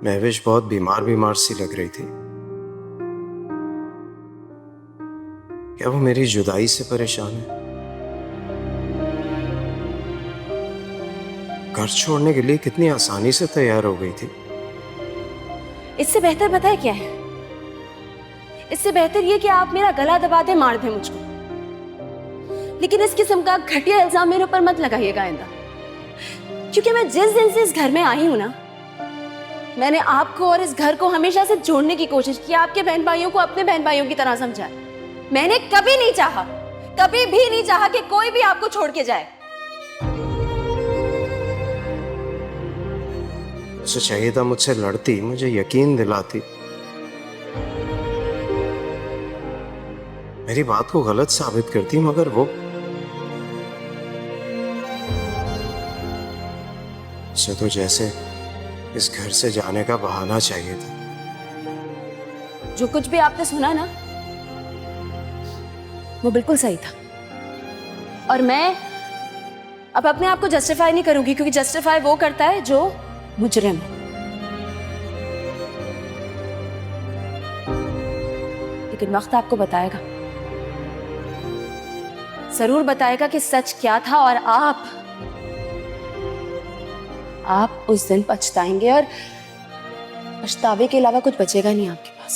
महविश बहुत बीमार बीमार सी लग रही थी। क्या वो मेरी जुदाई से परेशान है? घर छोड़ने के लिए कितनी आसानी से तैयार हो गई थी। इससे बेहतर पता है क्या है? इससे बेहतर ये कि आप मेरा गला दबा दे, मार दे मुझको। लेकिन इस किस्म का घटिया इल्जाम मेरे ऊपर मत लगाइएगा आइंदा, क्योंकि मैं जिस दिन से इस घर में आई हूं ना, मैंने आपको और इस घर को हमेशा से जोड़ने की कोशिश की, आपके बहन भाइयों को अपने बहन भाइयों की तरह समझा। मैंने कभी नहीं चाहा, कभी भी नहीं चाहा कि कोई भी आपको छोड़ के जाए। उसे चाहिए था मुझसे लड़ती, मुझे यकीन दिलाती, मेरी बात को गलत साबित करती, मगर वो उसे तो जैसे इस घर से जाने का बहाना चाहिए था। जो कुछ भी आपने सुना ना, वो बिल्कुल सही था। और मैं अब अपने आप को जस्टिफाई नहीं करूंगी, क्योंकि जस्टिफाई वो करता है जो मुजरिम है। लेकिन वक्त आपको बताएगा, जरूर बताएगा कि सच क्या था, और आप उस दिन पछताएंगे, और पछतावे के अलावा कुछ बचेगा नहीं आपके पास।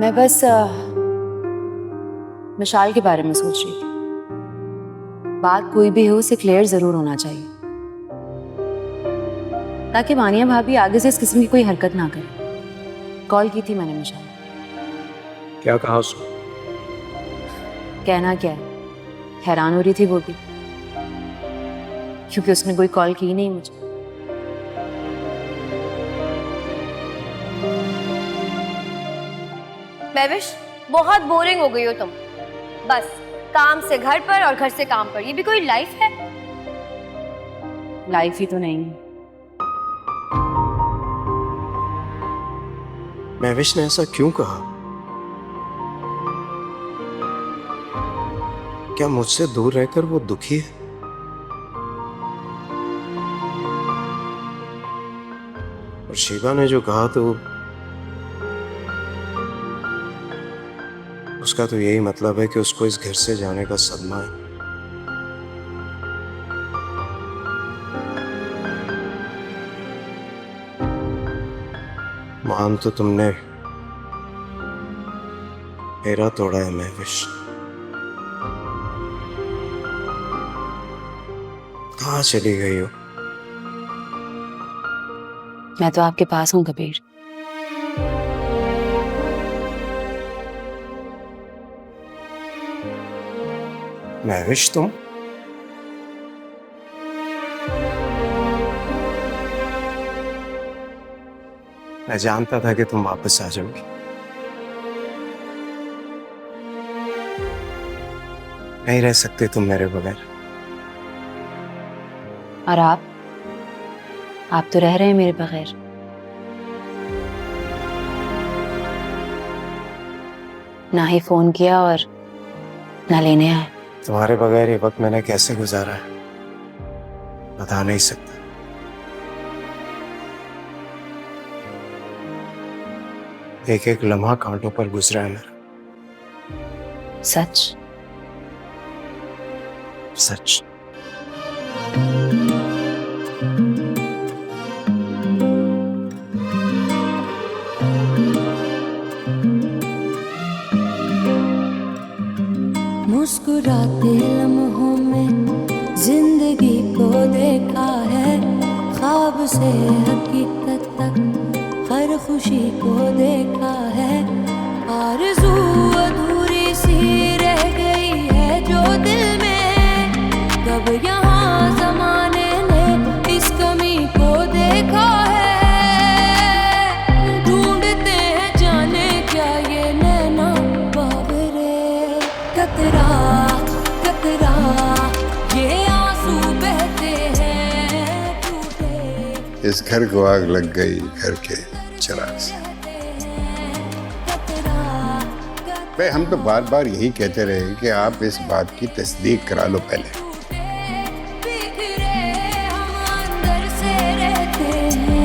मैं बस मिशाल के बारे में सोच रही थी। बात कोई भी हो, उसे क्लियर जरूर होना चाहिए, ताकि मानिया भाभी आगे से इस किस्म की कोई हरकत ना करे। कॉल की थी मैंने मिशाल। क्या कहा उसने? कहना क्या है, हैरान हो रही थी वो भी, क्योंकि उसने कोई कॉल की नहीं मुझे। महविश, बहुत बोरिंग हो गई हो तुम। बस काम से घर पर और घर से काम पर, ये भी कोई लाइफ है? लाइफ ही तो नहीं है। महविश ने ऐसा क्यों कहा? क्या मुझसे दूर रहकर वो दुखी है? और शिवा ने जो कहा तो उसका तो यही मतलब है कि उसको इस घर से जाने का सदमा है। मान तो तुमने मेरा तोड़ा है महविश। कहाँ चली गई हो? मैं तो आपके पास हूं कबीर। महविश तुम? मैं जानता था कि तुम वापस आ जाओगी। नहीं रह सकते तुम मेरे बगैर। और आप तो रह रहे हैं मेरे बगैर। ना ही फोन किया और ना लेने आए। तुम्हारे बगैर ये वक्त मैंने कैसे गुजारा है बता नहीं सकता। एक एक लम्हा कांटों पर गुजरा है मेरा। सच सच। मुस्कुराते लम्हों में जिंदगी को देखा है, ख्वाब से हकीकत तक हर खुशी को देखा है। आरज़ू अधूरी सी रह गई है जो दिल में, कब यहाँ ज़माने ने इस कमी को देखा है। ढूंढते हैं जाने क्या ये नैना बाबरे, कतरा कतरा ये आंसू बहते हैं टूटे। इस घर को आग लग गई घर के चिराग से। भाई हम तो बार बार यही कहते रहे कि आप इस बात की तस्दीक करा लो पहले। बिखरे हम अंदर से रहते हैं।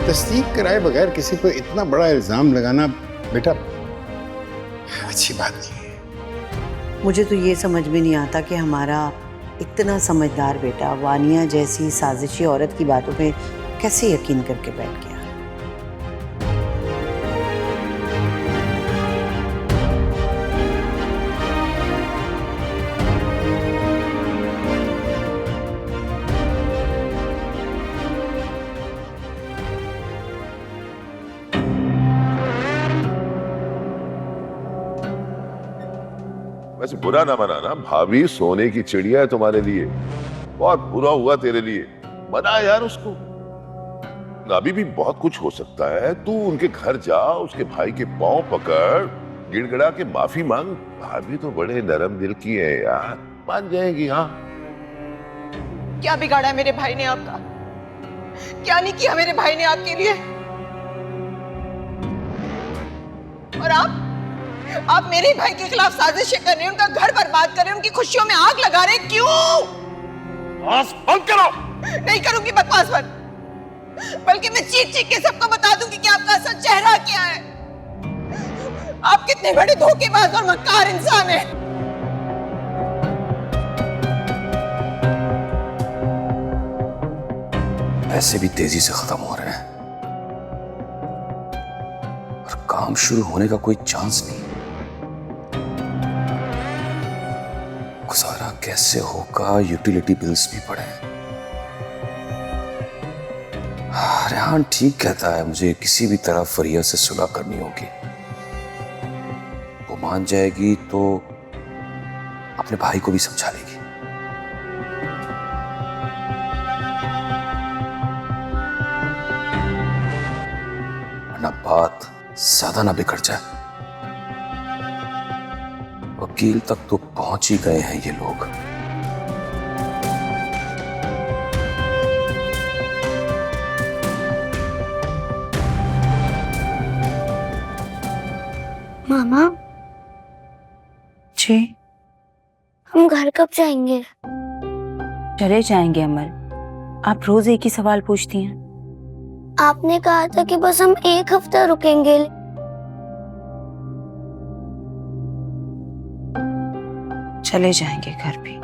तस्दीक कराए बगैर किसी को इतना बड़ा इल्जाम लगाना बेटा अच्छी बात नहीं है। मुझे तो ये समझ में नहीं आता कि हमारा इतना समझदार बेटा वानिया जैसी साजिशी औरत की बातों पे कैसे यकीन करके बैठ गया। वैसे बुरा ना मनाना, भाभी सोने की चिड़िया है तुम्हारे लिए, बहुत बुरा हुआ तेरे लिए, मना यार उसको। अभी भी बहुत कुछ हो सकता है, तू उनके घर जा, उसके भाई के पांव पकड़, गिड़गिड़ा के माफी मांग। भाभी तो बड़े नरम दिल की है यार, मान जाएगी। हाँ, क्या बिगाड़ा है मेरे भाई ने आपका? क्या नहीं किया मेरे भाई ने आपके लिए? और आप मेरे भाई के खिलाफ साजिशें कर रहे हैं, उनका घर बर्बाद कर रहे हैं, उनकी खुशियों में आग लगा रहे हैं। क्यों? बस बंद करो। नहीं करूंगी बकवास बंद, बल्कि मैं चीख चीख के सबको बता दूंगी कि आपका असल चेहरा क्या है। आप कितने बड़े धोखेबाज और मक्कार इंसान हैं। ऐसे भी तेजी से खत्म हो रहे हैं और काम शुरू होने का कोई चांस नहीं। गुजारा कैसे होगा? यूटिलिटी बिल्स भी पड़े हैं। रेहान ठीक कहता है, मुझे किसी भी तरह फरिया से सुलह करनी होगी। वो मान जाएगी तो अपने भाई को भी समझा लेगी। वरना बात ज्यादा ना बिगड़ जाए। वकील तक तो पहुंच ही गए हैं ये लोग। मामा जी, हम घर कब जाएंगे? चले जाएंगे अमल। आप रोज एक ही सवाल पूछती हैं। आपने कहा था कि बस हम 1 हफ्ता रुकेंगे। चले जाएंगे घर भी।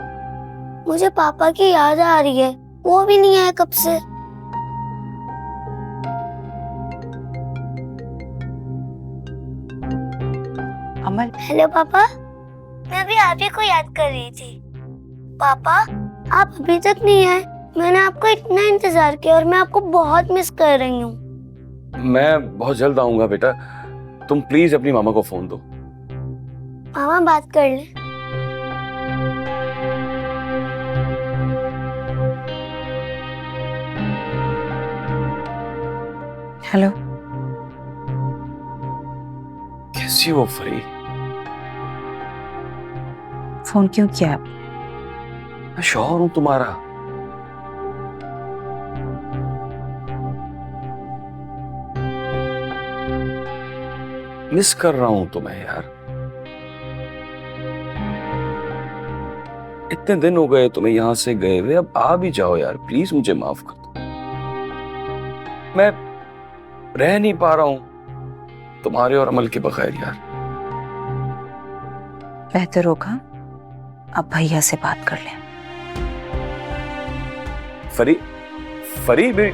मुझे पापा की याद आ रही है, वो भी नहीं आया कब से। अमल। हेलो पापा, मैं भी आप ही को याद कर रही थी। पापा, आप अभी तक नहीं आए। मैंने आपको इतना इंतजार किया और मैं आपको बहुत मिस कर रही हूँ। मैं बहुत जल्द आऊंगा बेटा, तुम प्लीज अपनी मामा को फोन दो। मामा बात कर ले। हेलो, कैसी हो फरी? फोन क्यों किया आप? मैं शौहर हूं तुम्हारा। मिस कर रहा हूं तुम्हें यार। इतने दिन हो गए तुम्हें यहां से गए हुए, अब आ भी जाओ यार, प्लीज मुझे माफ कर दो। मैं रह नहीं पा रहा हूं तुम्हारे और अमल के बगैर यार। बेहतर होगा अब भैया से बात कर लें। फरी, फरी भी